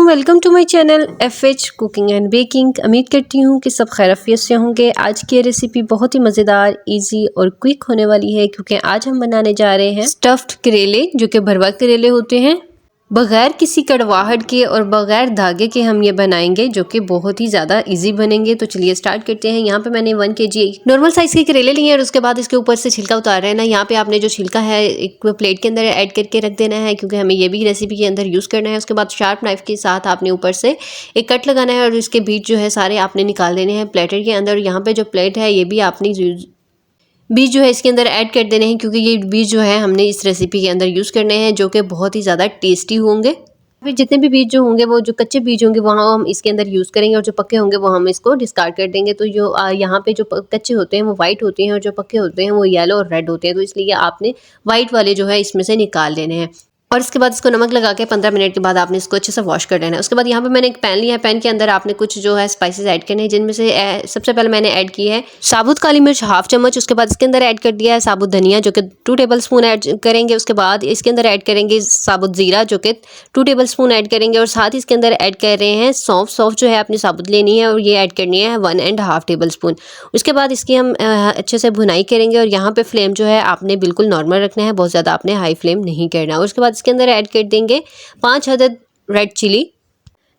Welcome to my channel FH cooking and baking. उम्मीद करती हूँ कि सब खैरियत से होंगे। आज की रेसिपी बहुत ही मज़ेदार, इजी और क्विक होने वाली है क्योंकि आज हम बनाने जा रहे हैं स्टफ्ड करेले, जो कि भरवा करेले होते हैं। बगैर किसी कड़वाहट के और बगैर धागे के हम ये बनाएंगे, जो कि बहुत ही ज़्यादा इजी बनेंगे। तो चलिए स्टार्ट करते हैं। यहाँ पे मैंने 1 kg नॉर्मल साइज़ के करेले लिए हैं और उसके बाद इसके ऊपर से छिलका उतार रहे हैं ना। यहाँ पे आपने जो छिलका है एक प्लेट के अंदर ऐड करके रख देना है, क्योंकि हमें ये भी रेसिपी के अंदर यूज़ करना है। उसके बाद शार्प नाइफ के साथ आपने ऊपर से एक कट लगाना है और इसके बीच जो है सारे आपने निकाल देने हैं प्लेटर के अंदर। यहाँ पे जो प्लेट है ये भी आपने बीज जो है इसके अंदर ऐड कर देने हैं, क्योंकि ये बीज जो है हमने इस रेसिपी के अंदर यूज़ करने हैं, जो कि बहुत ही ज़्यादा टेस्टी होंगे। फिर जितने भी बीज जो होंगे, वो जो कच्चे बीज होंगे वहाँ हम इसके अंदर यूज़ करेंगे, और जो पक्के होंगे वो हम इसको डिस्कार्ड कर देंगे। तो जो यहाँ पे जो कच्चे होते हैं वो वाइट होते हैं और जो पक्के होते हैं वो येलो और रेड होते हैं। तो इसलिए आपने वाइट वाले जो है इसमें से निकाल लेने हैं और इसके बाद इसको नमक लगा के 15 मिनट के बाद आपने इसको अच्छे से वॉश कर लेना है। उसके बाद यहाँ पे मैंने एक पैन लिया है। पैन के अंदर आपने कुछ जो है स्पाइसेस ऐड करने हैं, जिनमें से सबसे पहले मैंने ऐड की है साबुत काली मिर्च हाफ चम्मच। उसके बाद इसके अंदर ऐड कर दिया है साबुत धनिया, जो कि 2 टेबलस्पून ऐड करेंगे। उसके बाद इसके अंदर ऐड करेंगे साबुत ज़ीरा, जो कि 2 टेबलस्पून ऐड करेंगे। और साथ ही इसके अंदर ऐड कर रहे हैं सौंफ। सौंफ जो है आपने साबुत लेनी है और ये ऐड करनी है 1.5 टेबलस्पून। उसके बाद इसकी हम अच्छे से भुनाई करेंगे और यहाँ पे फ्लेम जो है आपने बिल्कुल नॉर्मल रखना है, बहुत ज़्यादा आपने हाई फ्लेम नहीं करना। और उसके बाद इसके अंदर ऐड कर देंगे 5 अदद रेड चिली,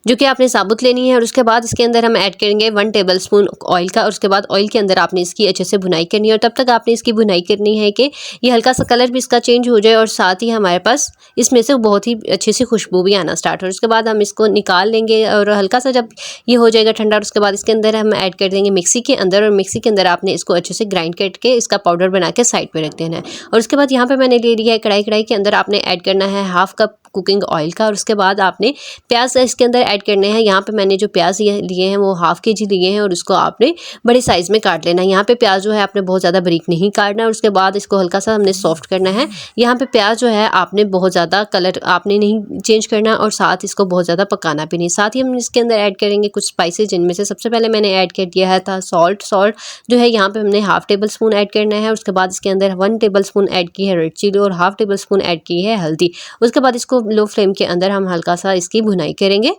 जो कि आपने साबुत लेनी है। और उसके बाद इसके अंदर हम ऐड करेंगे 1 टेबलस्पून ऑयल का। और उसके बाद ऑयल के अंदर आपने इसकी अच्छे से भुनाई करनी है और तब तक आपने इसकी भुनाई करनी है कि ये हल्का सा कलर भी इसका चेंज हो जाए और साथ ही हमारे पास इसमें से बहुत ही अच्छी सी खुशबू भी आना स्टार्ट हो। उसके बाद हम इसको निकाल लेंगे और हल्का सा जब ये हो जाएगा ठंडा, उसके बाद इसके अंदर हम ऐड कर देंगे मिक्सी के अंदर। और मिक्सी के अंदर आपने इसको अच्छे से ग्राइंड करके इसका पाउडर बना के साइड पर रख देना है। और उसके बाद यहाँ पर मैंने ले लिया है कढ़ाई। कढ़ाई के अंदर आपने ऐड करना है हाफ कप कुकिंग ऑयल का। और उसके बाद आपने प्याज इसके अंदर ऐड करने हैं। यहाँ पे मैंने जो प्याज लिए हैं वो हाफ kg लिए हैं और उसको आपने बड़े साइज़ में काट लेना है। यहाँ पे प्याज जो है आपने बहुत ज़्यादा बारीक नहीं काटना। और उसके बाद इसको हल्का सा हमने सॉफ्ट करना है। यहाँ पे प्याज जो है आपने बहुत ज़्यादा कलर आपने नहीं चेंज करना और साथ इसको बहुत ज़्यादा पकाना भी नहीं। साथ ही हम इसके अंदर ऐड करेंगे कुछ स्पाइसेस, जिनमें से सबसे पहले मैंने ऐड कर दिया है था सॉल्ट। सॉल्ट जो है यहाँ पे हमने हाफ टेबलस्पून ऐड करना है। उसके बाद इसके अंदर 1 टेबलस्पून ऐड की है रेड चिली और हाफ टेबलस्पून ऐड की है हल्दी। उसके बाद इसको लो फ्लेम के अंदर हम हल्का सा इसकी भुनाई करेंगे।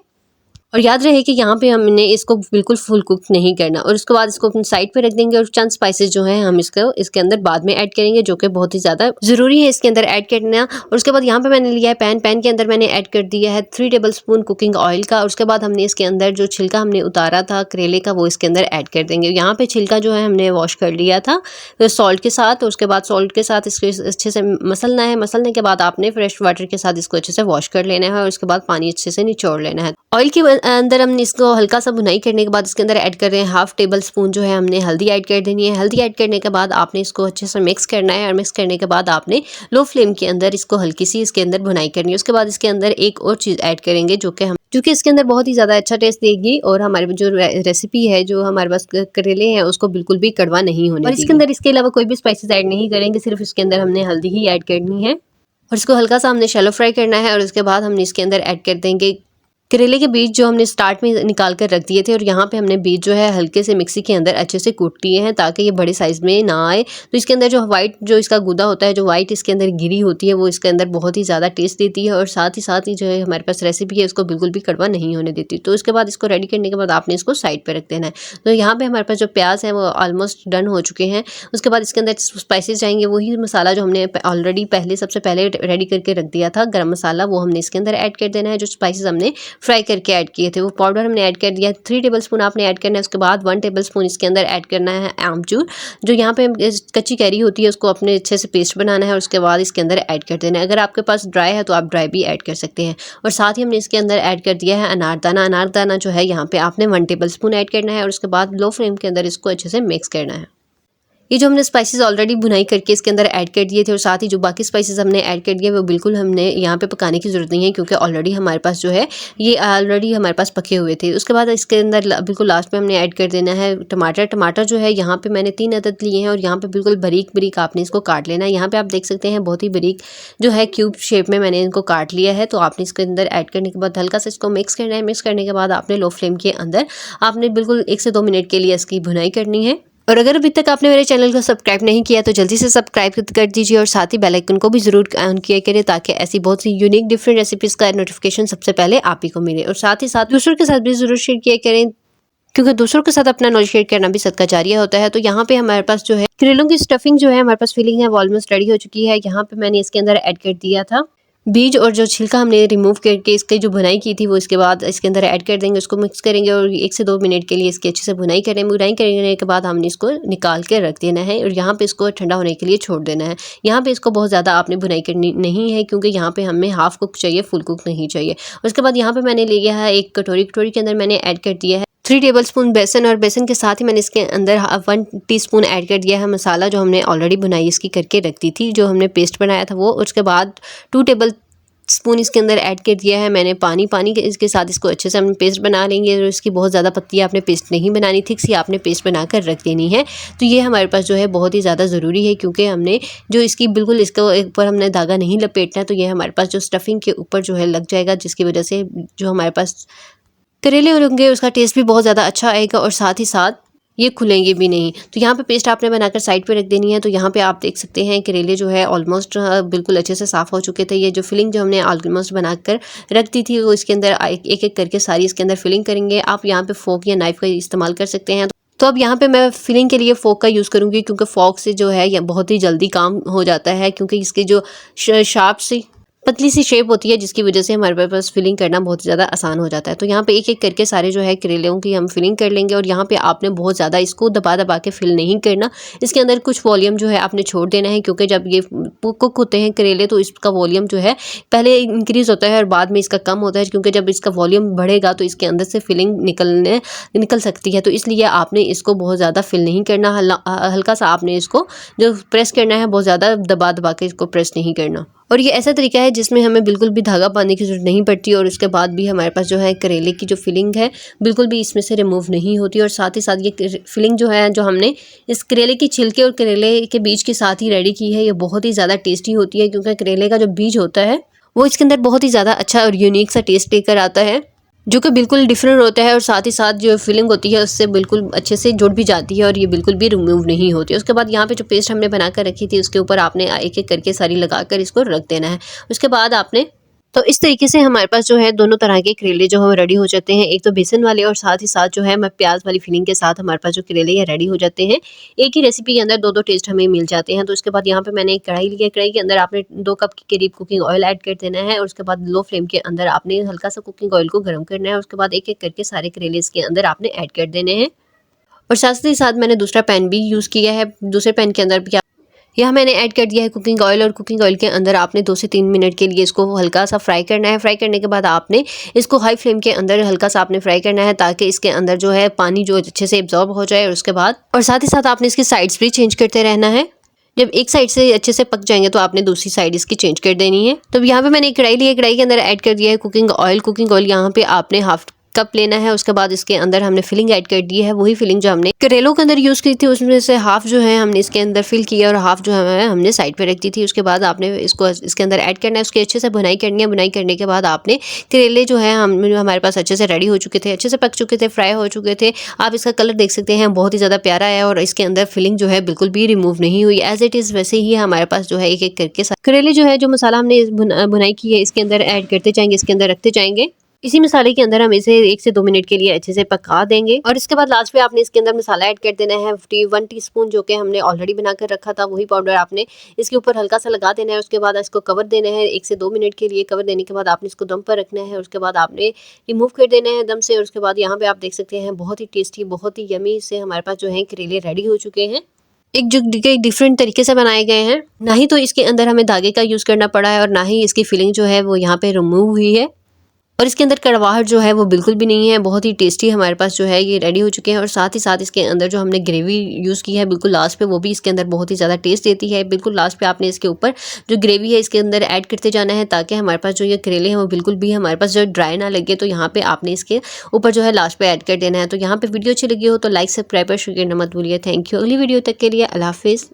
और याद रहे कि यहाँ पे हमने इसको बिल्कुल फुल कुक नहीं करना। और उसके बाद इसको अपनी साइड पे रख देंगे और चंद स्पाइसेस जो हैं हम इसको इसके अंदर बाद में ऐड करेंगे, जो कि बहुत ही ज़्यादा ज़रूरी है इसके अंदर ऐड करना। और उसके बाद यहाँ पे मैंने लिया है पैन। पैन के अंदर मैंने ऐड कर दिया है 3 टेबलस्पून कुकिंग ऑयल का। और उसके बाद हमने इसके अंदर जो छिलका हमने उतारा था करेले का वो इसके अंदर ऐड कर देंगे। यहाँ पे छिलका जो है हमने वॉश कर लिया था सॉल्ट के साथ। और उसके बाद सॉल्ट के साथ इसको अच्छे से मसलना है। मसलने के बाद आपने फ्रेश वाटर के साथ इसको अच्छे से वॉश कर लेना है और उसके बाद पानी अच्छे से निचोड़ लेना है। ऑयल के अंदर हमने इसको हल्का सा भुनाई करने के बाद इसके अंदर ऐड कर रहे हैं हाफ टेबलस्पून जो है हमने हल्दी ऐड कर देनी है। हल्दी ऐड करने के बाद आपने इसको अच्छे से मिक्स करना है और मिक्स करने के बाद आपने लो फ्लेम के अंदर इसको हल्की सी इसके अंदर भुनाई करनी है। उसके बाद इसके अंदर एक और चीज़ ऐड करेंगे, जो कि इसके अंदर बहुत ही ज़्यादा अच्छा टेस्ट देगी और हमारे जो रेसिपी है, जो हमारे पास करेले हैं, उसको बिल्कुल भी कड़वा नहीं होने और इसके अंदर इसके अलावा कोई भी स्पाइसेस ऐड नहीं करेंगे, सिर्फ इसके अंदर हमने हल्दी ही ऐड करनी है। और इसको हल्का सा हमने शैलो फ्राई करना है। और उसके बाद हमने इसके अंदर ऐड कर देंगे करेले के बीज, जो हमने स्टार्ट में निकाल कर रख दिए थे। और यहाँ पे हमने बीज जो है हल्के से मिक्सी के अंदर अच्छे से कूट लिए हैं, ताकि ये बड़े साइज़ में ना आए। तो इसके अंदर जो वाइट जो इसका गूदा होता है, जो वाइट इसके अंदर गिरी होती है, वो इसके अंदर बहुत ही ज़्यादा टेस्ट देती है और साथ ही जो है हमारे पास रेसिपी है उसको बिल्कुल भी कड़वा नहीं होने देती। तो उसके बाद इसको रेडी करने के बाद आपने इसको साइड पर रख देना है। तो यहाँ पर हमारे पास जो प्याज है वो ऑलमोस्ट डन हो चुके हैं। उसके बाद इसके अंदर स्पाइसेस जाएंगे, वही मसाला जो हमने ऑलरेडी सबसे पहले रेडी करके रख दिया था गर्म मसाला, वो हमने इसके अंदर ऐड कर देना है। जो स्पाइसेस हमने फ्राई करके ऐड किए थे वो पाउडर हमने ऐड कर दिया। 3 टेबलस्पून आपने ऐड करना है। उसके बाद 1 टेबलस्पून इसके अंदर ऐड करना है आमचूर, जो यहाँ पे कच्ची कैरी होती है, उसको अपने अच्छे से पेस्ट बनाना है और उसके बाद इसके अंदर ऐड कर देना है। अगर आपके पास ड्राई है तो आप ड्राई भी ऐड कर सकते हैं। और साथ ही हमने इसके अंदर ऐड कर दिया है अनारदाना। अनारदाना जो है यहाँ पे आपने 1 टेबलस्पून ऐड करना है और उसके बाद लो फ्लेम के अंदर इसको अच्छे से मिक्स करना है। ये जो हमने स्पाइसेस ऑलरेडी भुनाई करके इसके अंदर ऐड कर दिए थे और साथ ही जो बाकी स्पाइसेस हमने ऐड कर दिए वो बिल्कुल हमने यहाँ पे पकाने की ज़रूरत नहीं है, क्योंकि ऑलरेडी हमारे पास जो है ये ऑलरेडी हमारे पास पके हुए थे। उसके बाद इसके अंदर बिल्कुल लास्ट में हमने ऐड कर देना है टमाटर। टमाटर जो है यहाँ पे मैंने 3 अदद लिए हैं और यहाँ पे बिल्कुल बारीक बारीक आपने इसको काट लेना है। यहाँ पे आप देख सकते हैं बहुत ही बारीक जो है क्यूब शेप में मैंने इनको काट लिया है। तो आपने इसके अंदर ऐड करने के बाद हल्का सा इसको मिक्स करना है। मिक्स करने के बाद आपने लो फ्लेम के अंदर आपने बिल्कुल 1 से 2 मिनट के लिए इसकी भुनाई करनी है। और अगर अभी तक आपने मेरे चैनल को सब्सक्राइब नहीं किया तो जल्दी से सब्सक्राइब कर दीजिए और साथ ही बेल आइकन को भी ज़रूर ऑन किया करें ताकि ऐसी बहुत सी यूनिक डिफरेंट रेसिपीज़ का नोटिफिकेशन सबसे पहले आप ही को मिले। और साथ ही साथ दूसरों के साथ भी ज़रूर शेयर किया करें, क्योंकि दूसरों के साथ अपना नॉलेज शेयर करना भी सदका जारिया होता है। तो यहाँ पे हमारे पास जो है करेलों की स्टफिंग जो है हमारे पास फिलिंग है वो ऑलमोस्ट रेडी हो चुकी है। यहाँ पे मैंने इसके अंदर ऐड कर दिया था बीज और जो छिलका हमने रिमूव करके इसकी जो भुनाई की थी वो इसके बाद इसके अंदर ऐड कर देंगे। उसको मिक्स करेंगे और 1 से 2 मिनट के लिए इसकी अच्छे से भुनाई करने के बाद हमने इसको निकाल के रख देना है और यहाँ पे इसको ठंडा होने के लिए छोड़ देना है। यहाँ पे इसको बहुत ज़्यादा आपने भुनाई करनी नहीं है क्योंकि यहाँ पे हमें हाफ कुक चाहिए, फुल कुक नहीं चाहिए। उसके बाद यहाँ पे मैंने लिया है एक कटोरी के अंदर मैंने ऐड कर दिया है 3 टेबलस्पून बेसन और बेसन के साथ ही मैंने इसके अंदर 1 टीस्पून ऐड कर दिया है मसाला जो हमने ऑलरेडी भुनाई इसकी करके रख दी थी, जो हमने पेस्ट बनाया था वो। उसके बाद 2 टेबल स्पून इसके अंदर ऐड कर दिया है मैंने पानी के इसके साथ इसको अच्छे से हम पेस्ट बना लेंगे। और इसकी बहुत ज़्यादा पतली आपने पेस्ट नहीं बनानी, थिक सी आपने पेस्ट बनाकर रख देनी है। तो ये हमारे पास जो है बहुत ही ज़्यादा ज़रूरी है क्योंकि हमने जो इसकी बिल्कुल इसके ऊपर हमने धागा नहीं लपेटना है। तो ये हमारे पास जो स्टफिंग के ऊपर जो है लग जाएगा, जिसकी वजह से जो हमारे पास करेले होंगे उसका टेस्ट भी बहुत ज़्यादा अच्छा आएगा और साथ ही साथ ये खुलेंगे भी नहीं। तो यहाँ पे पेस्ट आपने बनाकर साइड पे रख देनी है। तो यहाँ पे आप देख सकते हैं करेले जो है ऑलमोस्ट बिल्कुल अच्छे से साफ़ हो चुके थे। ये जो फिलिंग जो हमने ऑलमोस्ट बनाकर रख दी थी वो इसके अंदर एक एक करके सारी इसके अंदर फिलिंग करेंगे। आप यहाँ पे फोक या नाइफ का इस्तेमाल कर सकते हैं। तो अब यहाँ पे मैं फिलिंग के लिए फोक का यूज़ करूँगी क्योंकि फोक से जो है ये बहुत ही जल्दी काम हो जाता है, क्योंकि इसकी जो शार्प सी पतली सी शेप होती है जिसकी वजह से हमारे पास फिलिंग करना बहुत ज़्यादा आसान हो जाता है। तो यहाँ पे एक एक करके सारे जो है करेलों की हम फिलिंग कर लेंगे। और यहाँ पे आपने बहुत ज़्यादा इसको दबा के फिल नहीं करना, इसके अंदर कुछ वॉल्यूम जो है आपने छोड़ देना है, क्योंकि जब ये कुक होते हैं करेले तो इसका वॉल्यूम जो है पहले इंक्रीज़ होता है और बाद में इसका कम होता है, क्योंकि जब इसका वॉल्यूम बढ़ेगा तो इसके अंदर से फिलिंग निकल सकती है। तो इसलिए आपने इसको बहुत ज़्यादा फिल नहीं करना, हल्का सा आपने इसको जो प्रेस करना है, बहुत ज़्यादा दबा के इसको प्रेस नहीं करना। और ये ऐसा तरीका है जिसमें हमें बिल्कुल भी धागा बांधने की ज़रूरत नहीं पड़ती और उसके बाद भी हमारे पास जो है करेले की जो फिलिंग है बिल्कुल भी इसमें से रिमूव नहीं होती। और साथ ही साथ ये फिलिंग जो है जो हमने इस करेले की छिलके और करेले के बीज के साथ ही रेडी की है, ये बहुत ही ज़्यादा टेस्टी होती है क्योंकि करेले का जो बीज होता है वो इसके अंदर बहुत ही ज़्यादा अच्छा और यूनिक सा टेस्ट लेकर आता है, जो कि बिल्कुल डिफरेंट होता है। और साथ ही साथ जो फिलिंग होती है उससे बिल्कुल अच्छे से जुड़ भी जाती है और ये बिल्कुल भी रिमूव नहीं होती। उसके बाद यहाँ पे जो पेस्ट हमने बनाकर रखी थी उसके ऊपर आपने एक एक करके सारी लगाकर इसको रख देना है। उसके बाद आपने तो इस तरीके से हमारे पास जो है दोनों तरह के करेले जो है रेडी हो जाते हैं, एक तो बेसन वाले और साथ ही साथ जो है प्याज वाली फिलिंग के साथ हमारे पास जो करेले ये रेडी हो जाते हैं। एक ही रेसिपी के अंदर दो दो टेस्ट हमें मिल जाते हैं। तो उसके बाद यहाँ पे मैंने एक कढ़ाई ली है, कढ़ाई के अंदर आपने 2 कप के करीब कुकिंग ऑयल ऐड कर देना है और उसके बाद लो फ्लेम के अंदर आपने हल्का सा कुकिंग ऑयल को गर्म करना है। उसके बाद एक एक करके सारे करेले इसके अंदर आपने ऐड कर देने हैं। और साथ ही साथ मैंने दूसरा पैन भी यूज़ किया है, दूसरे पैन के अंदर भी यहाँ मैंने ऐड कर दिया है कुकिंग ऑयल और कुकिंग ऑयल के अंदर आपने 2 से 3 मिनट के लिए इसको हल्का सा फ्राई करना है। फ्राई करने के बाद आपने इसको हाई फ्लेम के अंदर हल्का सा आपने फ्राई करना है ताकि इसके अंदर जो है पानी जो अच्छे से एब्जॉर्ब हो जाए। और उसके बाद और साथ ही साथ आपने इसकी साइड्स भी चेंज करते रहना है। जब एक साइड से अच्छे से पक जाएंगे तो आपने दूसरी साइड इसकी चेंज कर देनी है। तो यहाँ पे मैंने एक कढ़ाई ली है, कढ़ाई के अंदर ऐड कर दिया है कुकिंग ऑयल। कुकिंग ऑयल यहाँ पे आपने हाफ कप लेना है। उसके बाद इसके अंदर हमने फिलिंग ऐड कर दी है, वही फिलिंग जो हमने करेलों के अंदर यूज़ की थी उसमें से हाफ जो है हमने इसके अंदर फिल किया और हाफ जो है हमने साइड पे रख दी थी। उसके बाद आपने इसको इसके अंदर ऐड करना है, उसकी अच्छे से भुनाई करनी है। भुनाई करने के बाद आपने करेले जो है हमारे पास अच्छे से रेडी हो चुके थे, अच्छे से पक चुके थे, फ्राई हो चुके थे। आप इसका कलर देख सकते हैं, बहुत ही ज़्यादा प्यारा है और इसके अंदर फिलिंग जो है बिल्कुल भी रिमूव नहीं हुई, एज इट इज़ वैसे ही हमारे पास जो है एक एक करके करेले जो है जो मसाला हमने भुनाई की है इसके अंदर ऐड करते जाएंगे, इसके अंदर रखते जाएंगे। इसी मसाले के अंदर हम इसे 1 से 2 मिनट के लिए अच्छे से पका देंगे। और इसके बाद लास्ट में आपने इसके अंदर मसाला ऐड कर देना है 1 टीस्पून, जो कि हमने ऑलरेडी बनाकर रखा था, वही पाउडर आपने इसके ऊपर हल्का सा लगा देना है। उसके बाद इसको कवर देना है 1 से 2 मिनट के लिए। कवर देने के बाद आपने इसको दम पर रखना है। उसके बाद आपने रिमूव कर देना है दम से। और उसके बाद यहाँ पे आप देख सकते हैं बहुत ही टेस्टी, बहुत ही यमी से हमारे पास जो है करेले रेडी हो चुके हैं। एक जो डिफरेंट तरीके से बनाए गए हैं, ना ही तो इसके अंदर हमें धागे का यूज़ करना पड़ा है और ना ही इसकी फिलिंग जो है वो यहाँ पे रिमूव हुई है और इसके अंदर कड़वाहट जो है वो बिल्कुल भी नहीं है। बहुत ही टेस्टी हमारे पास जो है ये रेडी हो चुके हैं। और साथ ही साथ इसके अंदर जो हमने ग्रेवी यूज़ की है बिल्कुल लास्ट पे, वो भी इसके अंदर बहुत ही ज़्यादा टेस्ट देती है। बिल्कुल लास्ट पे आपने इसके ऊपर जो ग्रेवी है इसके अंदर ऐड करते जाना है ताकि हमारे पास जो ये करेले हैं वो बिल्कुल भी हमारे पास जो ड्राई ना लगे। तो यहाँ पे आपने इसके ऊपर जो है लास्ट पे ऐड कर देना है। तो यहाँ पे वीडियो अच्छी लगी हो तो लाइक, सब्सक्राइब और शेयर करना मत भूलिए। Thank you. अगली वीडियो तक के लिए अल्लाह हाफिज़।